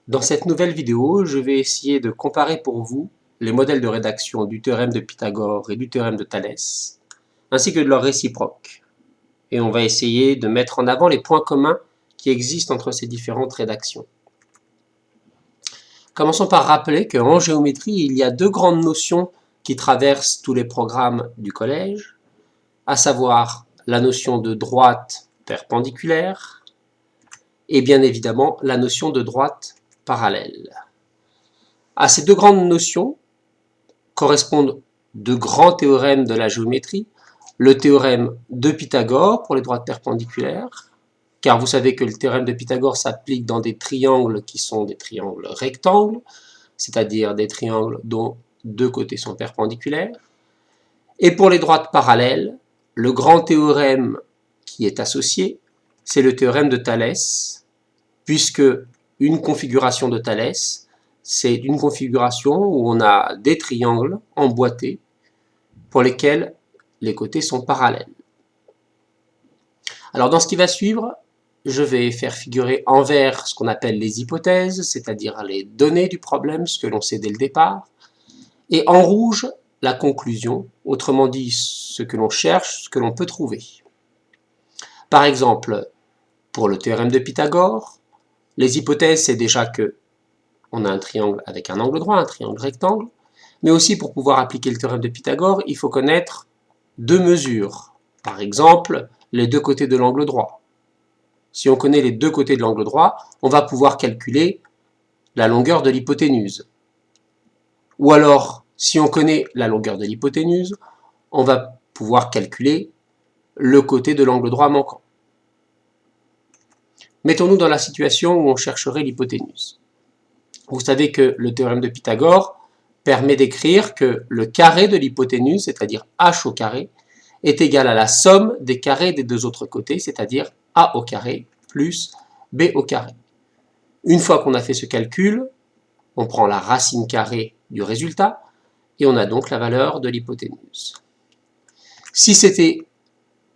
Dans cette nouvelle vidéo, je vais essayer de comparer pour vous les modèles de rédaction du théorème de Pythagore et du théorème de Thalès, ainsi que de leurs réciproques. Et on va essayer de mettre en avant les points communs qui existent entre ces différentes rédactions. Commençons par rappeler qu'en géométrie, il y a deux grandes notions qui traversent tous les programmes du collège, à savoir la notion de droite perpendiculaire et bien évidemment la notion de droite parallèle. À ces deux grandes notions correspondent de grands théorèmes de la géométrie, le théorème de Pythagore pour les droites perpendiculaires, car vous savez que le théorème de Pythagore s'applique dans des triangles qui sont des triangles rectangles, c'est-à-dire des triangles dont deux côtés sont perpendiculaires. Et pour les droites parallèles, le grand théorème qui est associé, c'est le théorème de Thalès, puisque une configuration de Thalès, c'est une configuration où on a des triangles emboîtés pour lesquels les côtés sont parallèles. Alors dans ce qui va suivre, je vais faire figurer en vert ce qu'on appelle les hypothèses, c'est-à-dire les données du problème, ce que l'on sait dès le départ, et en rouge, la conclusion, autrement dit ce que l'on cherche, ce que l'on peut trouver. Par exemple, pour le théorème de Pythagore, les hypothèses, c'est déjà que on a un triangle avec un angle droit, un triangle rectangle, mais aussi pour pouvoir appliquer le théorème de Pythagore, il faut connaître deux mesures. Par exemple, les deux côtés de l'angle droit. Si on connaît les deux côtés de l'angle droit, on va pouvoir calculer la longueur de l'hypoténuse. Ou alors, si on connaît la longueur de l'hypoténuse, on va pouvoir calculer le côté de l'angle droit manquant. Mettons-nous dans la situation où on chercherait l'hypoténuse. Vous savez que le théorème de Pythagore permet d'écrire que le carré de l'hypoténuse, c'est-à-dire h au carré, est égal à la somme des carrés des deux autres côtés, c'est-à-dire a au carré plus b au carré. Une fois qu'on a fait ce calcul, on prend la racine carrée du résultat et on a donc la valeur de l'hypoténuse. Si c'était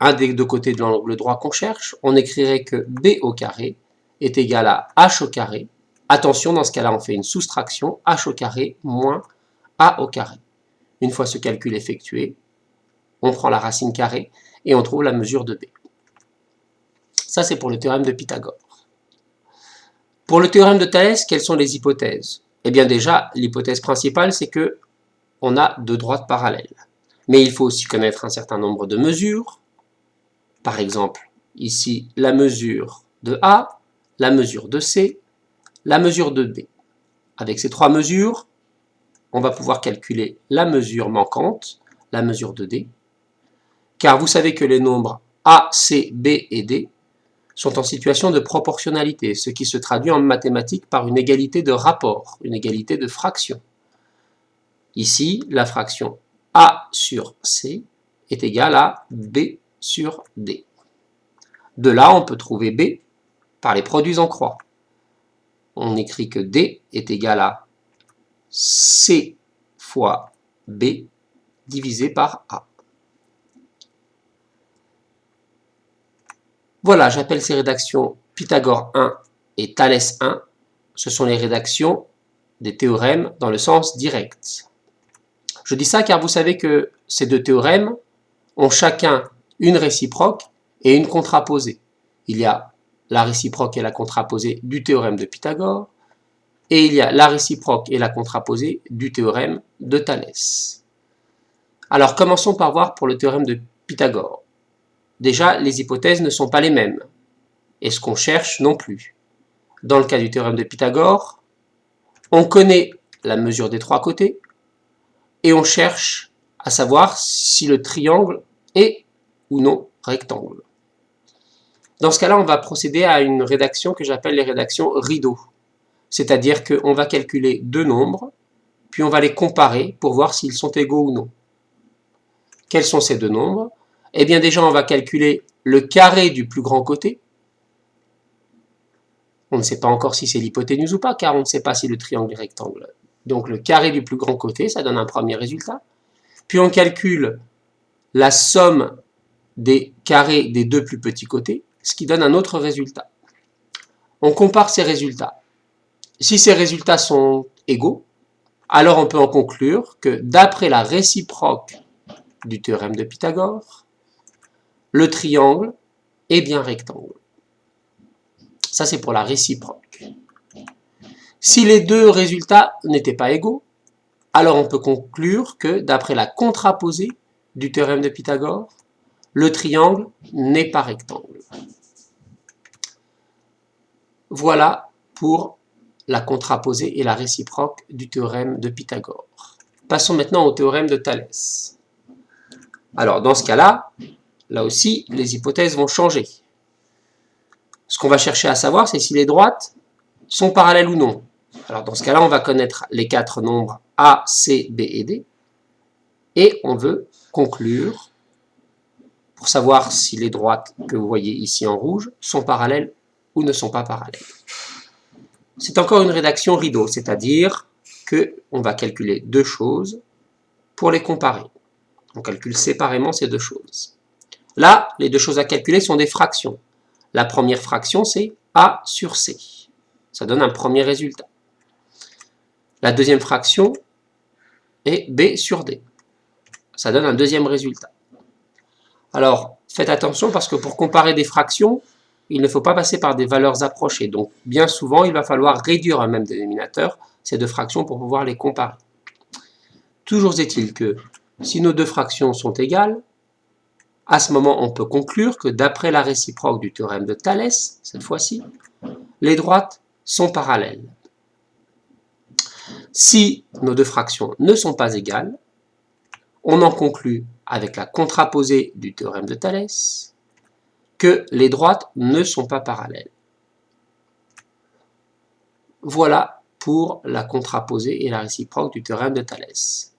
un des deux côtés de l'angle droit qu'on cherche, on écrirait que b au carré est égal à h au carré. Attention, dans ce cas-là, on fait une soustraction, h au carré moins a au carré. Une fois ce calcul effectué, on prend la racine carrée et on trouve la mesure de b. Ça, c'est pour le théorème de Pythagore. Pour le théorème de Thalès, quelles sont les hypothèses? Eh bien déjà, l'hypothèse principale, c'est que on a deux droites parallèles. Mais il faut aussi connaître un certain nombre de mesures. Par exemple, ici, la mesure de A, la mesure de C, la mesure de B. Avec ces trois mesures, on va pouvoir calculer la mesure manquante, la mesure de D, car vous savez que les nombres A, C, B et D sont en situation de proportionnalité, ce qui se traduit en mathématiques par une égalité de rapport, une égalité de fraction. Ici, la fraction A sur C est égale à B sur D. De là, on peut trouver B par les produits en croix. On écrit que D est égal à C fois B divisé par A. Voilà, j'appelle ces rédactions Pythagore 1 et Thalès 1. Ce sont les rédactions des théorèmes dans le sens direct. Je dis ça car vous savez que ces deux théorèmes ont chacun une réciproque et une contraposée. Il y a la réciproque et la contraposée du théorème de Pythagore, et il y a la réciproque et la contraposée du théorème de Thalès. Alors commençons par voir pour le théorème de Pythagore. Déjà, les hypothèses ne sont pas les mêmes, et ce qu'on cherche non plus. Dans le cas du théorème de Pythagore, on connaît la mesure des trois côtés, et on cherche à savoir si le triangle est ou non rectangle. Dans ce cas-là, on va procéder à une rédaction que j'appelle les rédactions rideau. C'est-à-dire qu'on va calculer deux nombres, puis on va les comparer pour voir s'ils sont égaux ou non. Quels sont ces deux nombres? Eh bien déjà, on va calculer le carré du plus grand côté. On ne sait pas encore si c'est l'hypoténuse ou pas, car on ne sait pas si le triangle est rectangle. Donc le carré du plus grand côté, ça donne un premier résultat. Puis on calcule la somme des carrés des deux plus petits côtés, ce qui donne un autre résultat. On compare ces résultats. Si ces résultats sont égaux, alors on peut en conclure que d'après la réciproque du théorème de Pythagore, le triangle est bien rectangle. Ça, c'est pour la réciproque. Si les deux résultats n'étaient pas égaux, alors on peut conclure que d'après la contraposée du théorème de Pythagore, le triangle n'est pas rectangle. Voilà pour la contraposée et la réciproque du théorème de Pythagore. Passons maintenant au théorème de Thalès. Alors, dans ce cas-là, là aussi, les hypothèses vont changer. Ce qu'on va chercher à savoir, c'est si les droites sont parallèles ou non. Alors, dans ce cas-là, on va connaître les quatre nombres A, C, B et D. Et on veut conclure, pour savoir si les droites que vous voyez ici en rouge sont parallèles ou ne sont pas parallèles. C'est encore une rédaction rideau, c'est-à-dire qu'on va calculer deux choses pour les comparer. On calcule séparément ces deux choses. Là, les deux choses à calculer sont des fractions. La première fraction, c'est A sur C. Ça donne un premier résultat. La deuxième fraction est B sur D. Ça donne un deuxième résultat. Alors, faites attention parce que pour comparer des fractions, il ne faut pas passer par des valeurs approchées. Donc, bien souvent, il va falloir réduire un même dénominateur, ces deux fractions, pour pouvoir les comparer. Toujours est-il que si nos deux fractions sont égales, à ce moment, on peut conclure que d'après la réciproque du théorème de Thalès, cette fois-ci, les droites sont parallèles. Si nos deux fractions ne sont pas égales, on en conclut avec la contraposée du théorème de Thalès que les droites ne sont pas parallèles. Voilà pour la contraposée et la réciproque du théorème de Thalès.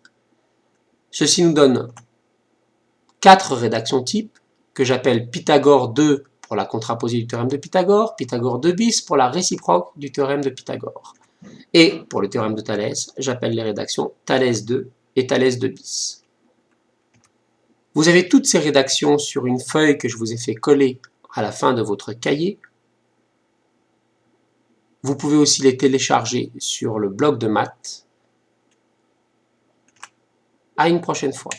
Ceci nous donne 4 rédactions types que j'appelle Pythagore 2 pour la contraposée du théorème de Pythagore, Pythagore 2 bis pour la réciproque du théorème de Pythagore. Et pour le théorème de Thalès, j'appelle les rédactions Thalès 2 et Thalès 2 bis. Vous avez toutes ces rédactions sur une feuille que je vous ai fait coller à la fin de votre cahier. Vous pouvez aussi les télécharger sur le blog de maths. À une prochaine fois.